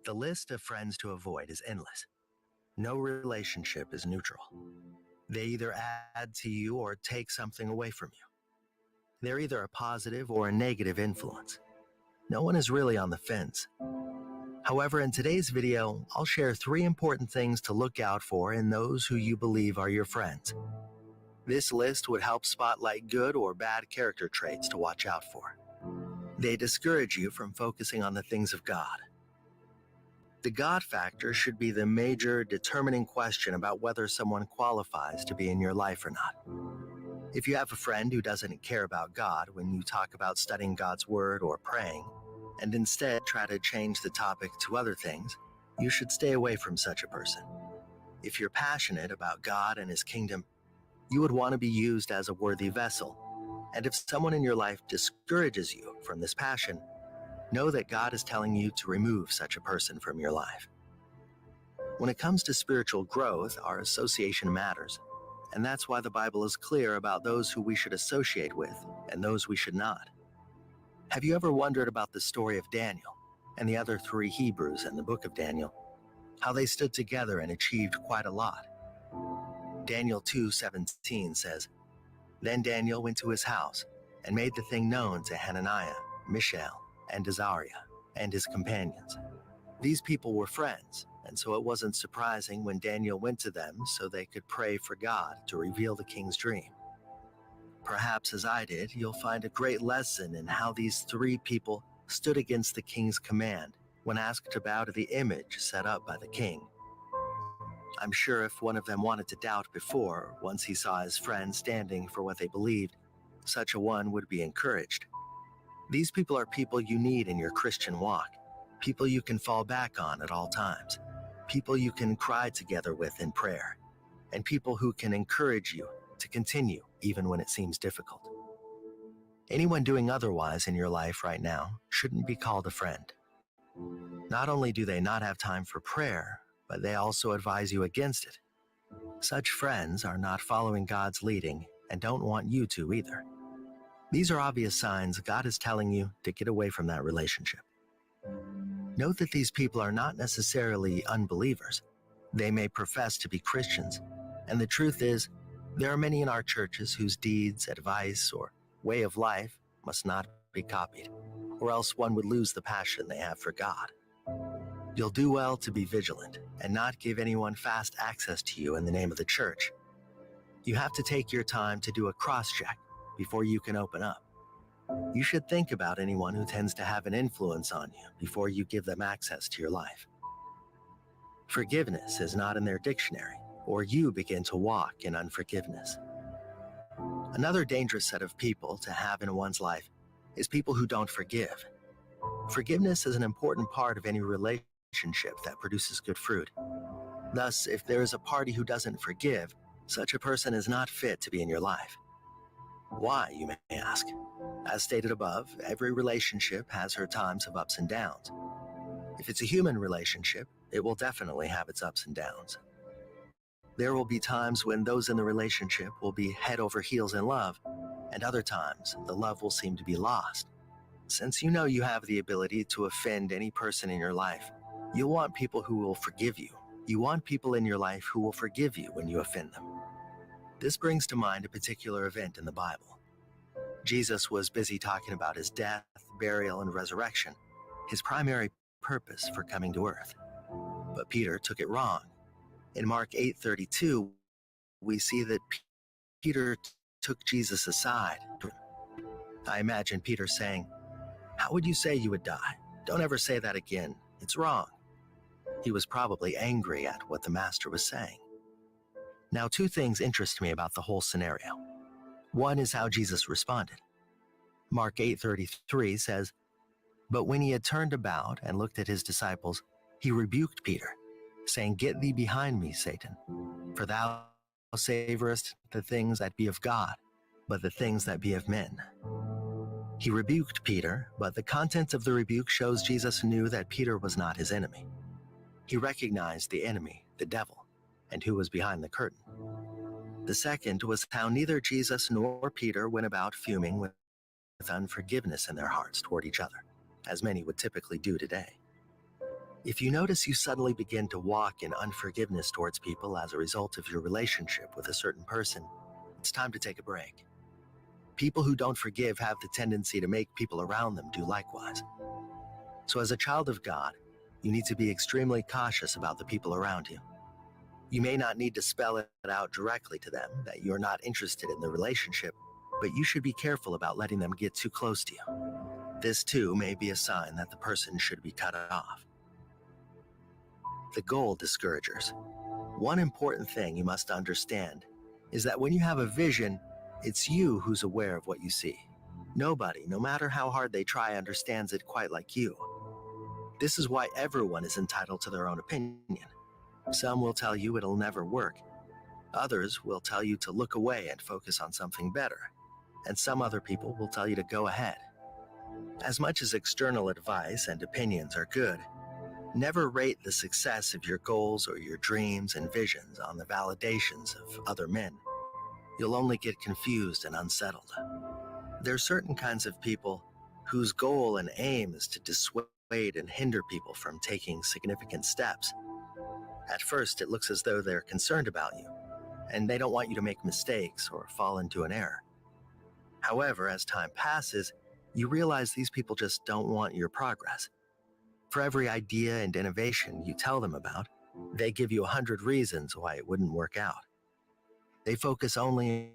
The list of friends to avoid is endless. No relationship is neutral. They either add to you or take something away from you. They're either a positive or a negative influence. No one is really on the fence. However, in today's video, I'll share 3 important things to look out for in those who you believe are your friends. This list would help spotlight good or bad character traits to watch out for. They discourage you from focusing on the things of God. The God factor should be the major determining question about whether someone qualifies to be in your life or not. If you have a friend who doesn't care about God when you talk about studying God's Word or praying, and instead try to change the topic to other things, you should stay away from such a person. If you're passionate about God and His kingdom, you would want to be used as a worthy vessel. And if someone in your life discourages you from this passion, know that God is telling you to remove such a person from your life. When it comes to spiritual growth, our association matters, and that's why the Bible is clear about those who we should associate with and those we should not. Have you ever wondered about the story of Daniel and the other 3 Hebrews in the book of Daniel? How they stood together and achieved quite a lot. Daniel 2:17 says, "Then Daniel went to his house and made the thing known to Hananiah, Mishael, and Azariah, and his companions." These people were friends, and so it wasn't surprising when Daniel went to them so they could pray for God to reveal the king's dream. Perhaps as I did, you'll find a great lesson in how these 3 people stood against the king's command when asked to bow to the image set up by the king. I'm sure if one of them wanted to doubt before, once he saw his friends standing for what they believed, such a one would be encouraged. These people are people you need in your Christian walk, people you can fall back on at all times, people you can cry together with in prayer, and people who can encourage you to continue even when it seems difficult. Anyone doing otherwise in your life right now shouldn't be called a friend. Not only do they not have time for prayer, but they also advise you against it. Such friends are not following God's leading and don't want you to either. These are obvious signs God is telling you to get away from that relationship. Note that these people are not necessarily unbelievers. They may profess to be Christians, and the truth is, there are many in our churches whose deeds, advice, or way of life must not be copied, or else one would lose the passion they have for God. You'll do well to be vigilant and not give anyone fast access to you in the name of the church. You have to take your time to do a cross-check before you can open up. You should think about anyone who tends to have an influence on you before you give them access to your life. Forgiveness is not in their dictionary, or you begin to walk in unforgiveness. Another dangerous set of people to have in one's life is people who don't forgive. Forgiveness is an important part of any relationship that produces good fruit. Thus, if there is a party who doesn't forgive, such a person is not fit to be in your life. Why, you may ask? As stated above, every relationship has her times of ups and downs. If it's a human relationship, it will definitely have its ups and downs. There will be times when those in the relationship will be head over heels in love, and other times the love will seem to be lost. Since you know you have the ability to offend any person in your life, you'll want people who will forgive you. You want people in your life who will forgive you when you offend them. This brings to mind a particular event in the Bible. Jesus was busy talking about his death, burial, and resurrection, his primary purpose for coming to earth. But Peter took it wrong. In Mark 8:32, we see that Peter took Jesus aside. I imagine Peter saying, "How would you say you would die? Don't ever say that again. It's wrong." He was probably angry at what the master was saying. Now, 2 things interest me about the whole scenario. One is how Jesus responded. Mark 8:33 says, "But when he had turned about and looked at his disciples, he rebuked Peter, saying, 'Get thee behind me, Satan, for thou savorest the things that be of God, but the things that be of men.'" He rebuked Peter, but the content of the rebuke shows Jesus knew that Peter was not his enemy. He recognized the enemy, the devil, and who was behind the curtain. The second was how neither Jesus nor Peter went about fuming with unforgiveness in their hearts toward each other, as many would typically do today. If you notice you suddenly begin to walk in unforgiveness towards people as a result of your relationship with a certain person, it's time to take a break. People who don't forgive have the tendency to make people around them do likewise. So, as a child of God, you need to be extremely cautious about the people around you. You may not need to spell it out directly to them that you're not interested in the relationship, but you should be careful about letting them get too close to you. This too may be a sign that the person should be cut off. The goal discouragers. One important thing you must understand is that when you have a vision, it's you who's aware of what you see. Nobody, no matter how hard they try, understands it quite like you. This is why everyone is entitled to their own opinion. Some will tell you it'll never work. Others will tell you to look away and focus on something better. And some other people will tell you to go ahead. As much as external advice and opinions are good, never rate the success of your goals or your dreams and visions on the validations of other men. You'll only get confused and unsettled. There are certain kinds of people whose goal and aim is to dissuade and hinder people from taking significant steps. At first, it looks as though they're concerned about you, and they don't want you to make mistakes or fall into an error. However, as time passes, you realize these people just don't want your progress. For every idea and innovation you tell them about, they give you 100 reasons why it wouldn't work out. They focus only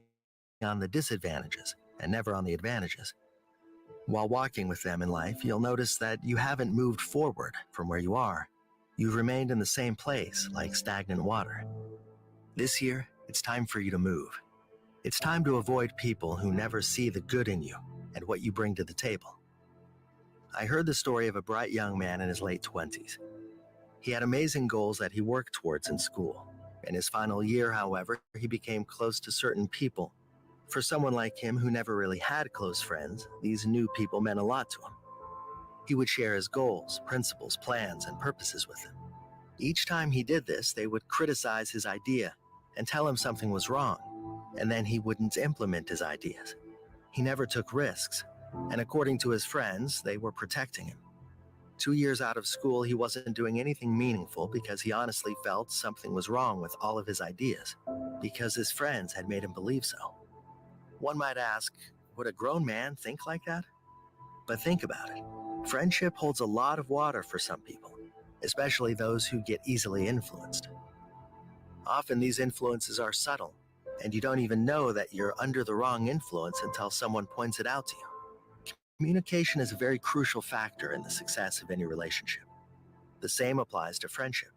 on the disadvantages and never on the advantages. While walking with them in life, you'll notice that you haven't moved forward from where you are. You've remained in the same place like stagnant water. This year, it's time for you to move. It's time to avoid people who never see the good in you and what you bring to the table. I heard the story of a bright young man in his late 20s. He had amazing goals that he worked towards in school. In his final year, however, he became close to certain people. For someone like him who never really had close friends, these new people meant a lot to him. He would share his goals, principles, plans, and purposes with them. Each time he did this, they would criticize his idea and tell him something was wrong, and then he wouldn't implement his ideas. He never took risks, and according to his friends, they were protecting him. 2 years out of school, he wasn't doing anything meaningful because he honestly felt something was wrong with all of his ideas, because his friends had made him believe so. One might ask, would a grown man think like that? But think about it. Friendship holds a lot of water for some people, especially those who get easily influenced. Often these influences are subtle, and you don't even know that you're under the wrong influence until someone points it out to you. Communication is a very crucial factor in the success of any relationship. The same applies to friendship.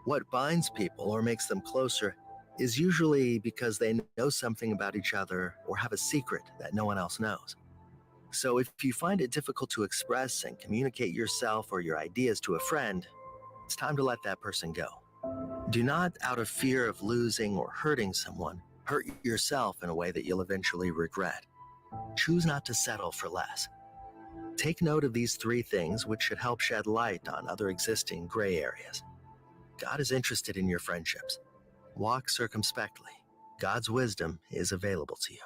What binds people or makes them closer is usually because they know something about each other or have a secret that no one else knows. So if you find it difficult to express and communicate yourself or your ideas to a friend, it's time to let that person go. Do not, out of fear of losing or hurting someone, hurt yourself in a way that you'll eventually regret. Choose not to settle for less. Take note of these 3 things, which should help shed light on other existing gray areas. God is interested in your friendships. Walk circumspectly. God's wisdom is available to you.